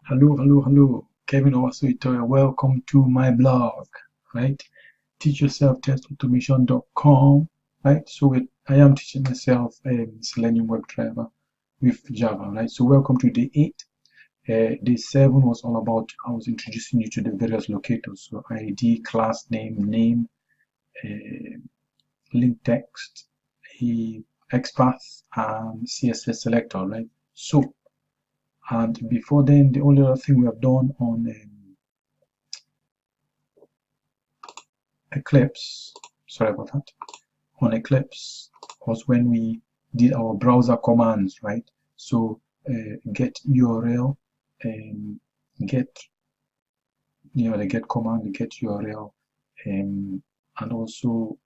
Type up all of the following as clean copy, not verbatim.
Hello. Kevin Owasuitoya. Welcome to my blog, right? teachyourself-test-automation.com, right? I am teaching myself Selenium WebDriver with Java, right? So welcome to day 8. Day 7 was all about, I was introducing you to the various locators. So ID, class name, link text, xpath, and CSS selector, right? And before then, the only other thing we have done on Eclipse, sorry about that, on Eclipse was when we did our browser commands, right? So get URL and get, the get command, the get URL, and also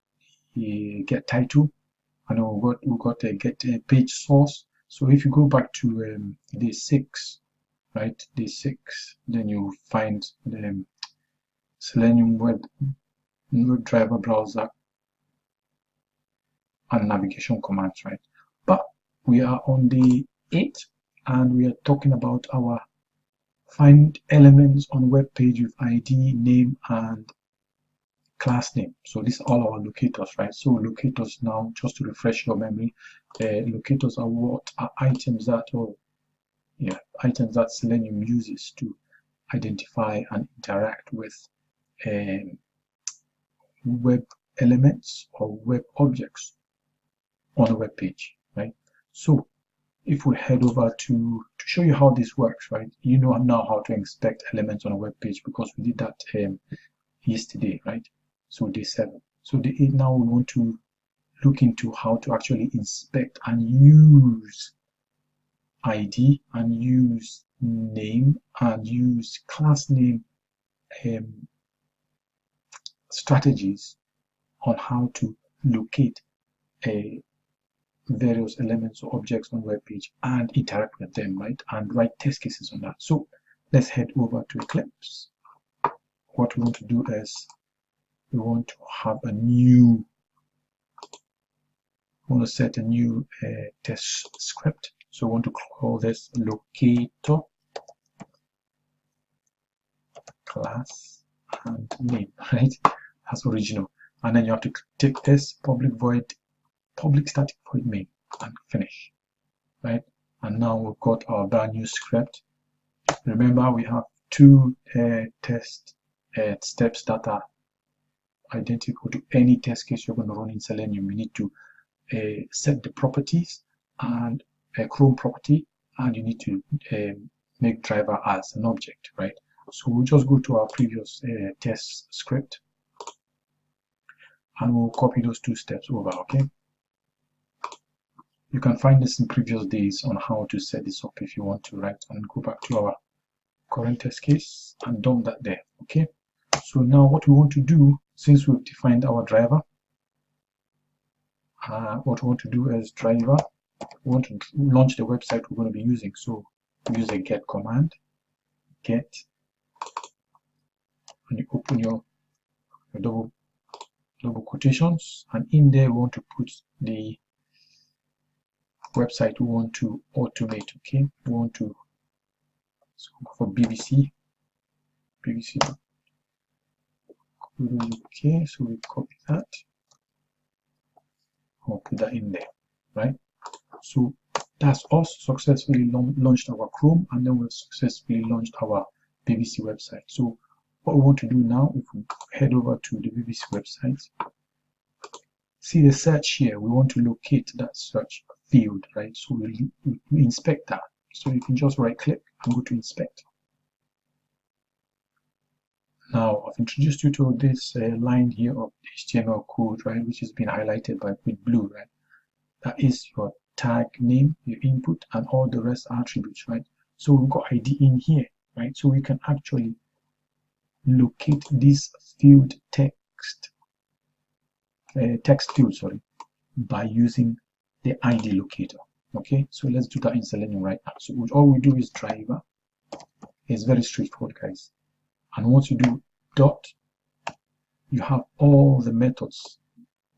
get title, and we got a get a page source. So if you go back to day 6, right, day 6, then you find the Selenium WebDriver browser and navigation commands, right? But we are on the 8th, and we are talking about our find elements on web page with ID, name, and class name. So these are all our locators, right? So locators, now just to refresh your memory, locators are what are items that Selenium uses to identify and interact with web elements or web objects on a web page, right? So if we head over to show you how this works, right? You know now how to inspect elements on a web page because we did that yesterday, right? So day 7. So day 8, now we want to look into how to actually inspect and use ID and use name and use class name strategies on how to locate various elements or objects on web page and interact with them, right? And write test cases on that. So let's head over to Eclipse. What we want to do is we want to set a new test script. So we want to call this locator class and name, right? That's original. And then you have to take this public static void main and finish, right? And now we've got our brand new script. Remember, we have 2 test steps that are identical to any test case you're going to run in Selenium. You need to set the properties and a Chrome property, and you need to make driver as an object, right? So we'll just go to our previous test script and we'll copy those 2 steps over, okay? You can find this in previous days on how to set this up if you want to, right? And go back to our current test case and dump that there, okay? So now what we want to do, since we've defined our driver, what we want to do is driver, we want to launch the website we're going to be using. So use a get command, get, and you open your double quotations, and in there we want to put the website we want to automate, okay? We want to, so for BBC, okay, so we copy that, I'll put that in there, right? So that's also successfully launched our Chrome, and then we've successfully launched our BBC website. So what we want to do now, if we head over to the BBC website, see the search here, we want to locate that search field, right? So we inspect that. So you can just right click and go to inspect. Now I've introduced you to this line here of HTML code, right, which has been highlighted with blue, right? That is your tag name, your input, and all the rest are attributes, right? So we've got ID in here, right? So we can actually locate this field text field, sorry, by using the ID locator. Okay, so let's do that in Selenium right now. So all we do is driver. It's very straightforward, guys. And once you do dot, you have all the methods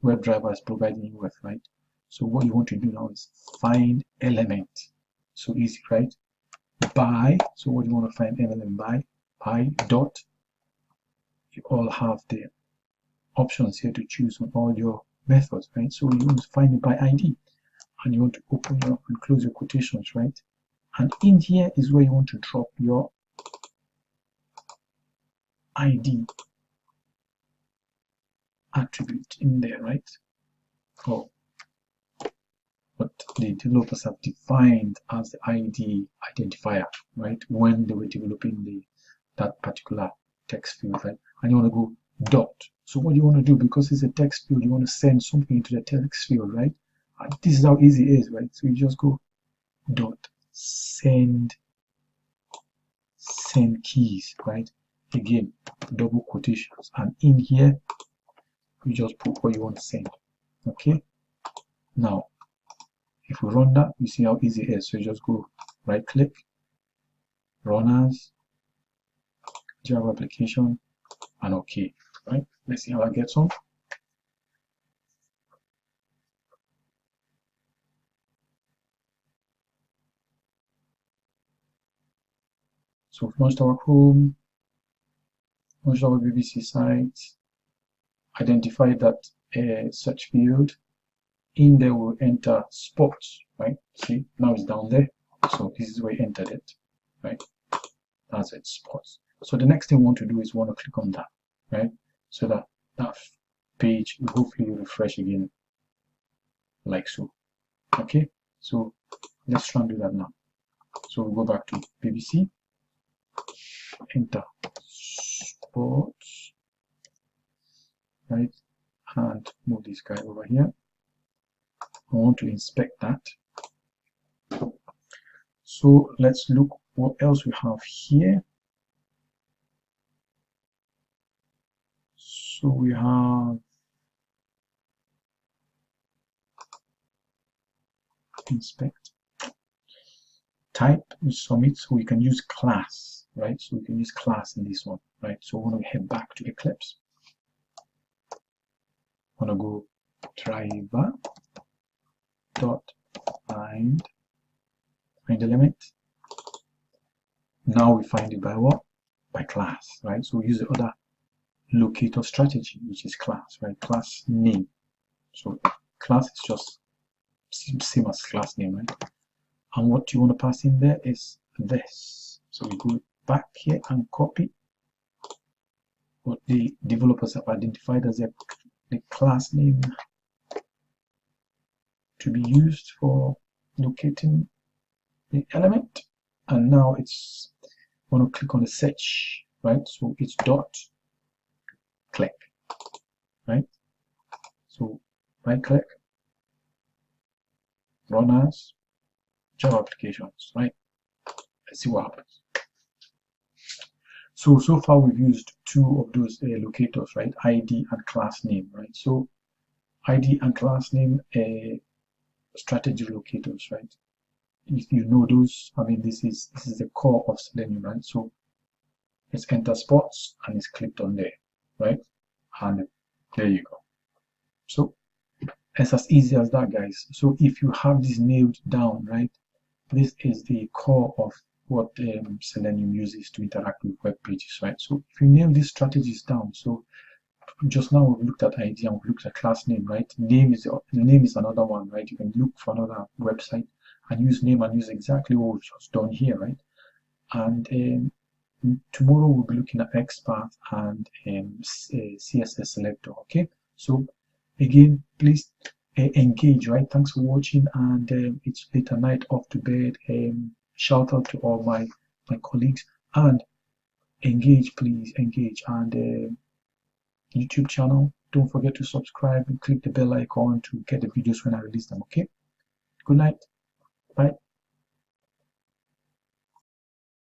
WebDriver is providing you with, right? So what you want to do now is find element. So easy, right? by, so what you want to find element by dot, you all have the options here to choose on all your methods, right? So you want to find it by ID, and you want to open your and close your quotations, right? And in here is where you want to drop your ID attribute in there, right? Or what the developers have defined as the ID identifier, right? When they were developing that particular text field, right? And you want to go dot. So what you want to do, because it's a text field, you want to send something into the text field, right? And this is how easy it is, right? So you just go dot send keys, right? Again, double quotations, and in here you just put what you want to send. Okay, now if we run that, you see how easy it is. So you just go right click, run as, Java application, and okay, right? Let's see how I get some. So we've launched our Chrome, launched our BBC site, identify that search field. In there we'll enter sports, right? See, now it's down there. So this is where you entered it, right? That's it, sports. So the next thing we want to do is we want to click on that, right? So that page will hopefully refresh again, like so. Okay, so let's try and do that now. So we'll go back to BBC, enter sports, right? And move this guy over here. I want to inspect that. So let's look what else we have here. So we have inspect, type, submit. So we can use class, right? So we can use class in this one, right? So we want to head back to Eclipse. I want to go driver dot find element. Now we find it by what? By class, right? So we use the other locator strategy, which is class, right? Class name. So class is just same as class name, right? And what you want to pass in there is this. So we go back here and copy what the developers have identified as the class name to be used for locating the element. And now it's want to click on the search, right? So it's dot click, right? So right click, run as, Java applications, right? Let's see what happens. So far we've used two of those locators, right? ID and class name, right? So ID and class name strategy locators, right? If you know those, I mean, this is the core of Selenium, right? So let's enter spots and it's clicked on there, right? And there you go. So it's as easy as that, guys. So if you have this nailed down, right, this is the core of what Selenium uses to interact with web pages, right? So if you nail these strategies down, so just now we've looked at ID and we've looked at class name, right? Name is another one, right? You can look for another website and use name and use exactly what we've just done here, right? And tomorrow we'll be looking at xpath and CSS selector. Okay, so again, please engage, right? Thanks for watching, and it's late at night, off to bed. Shout out to all my colleagues, and engage, please engage. And YouTube channel, don't forget to subscribe and click the bell icon to get the videos when I release them. Okay, good night, bye.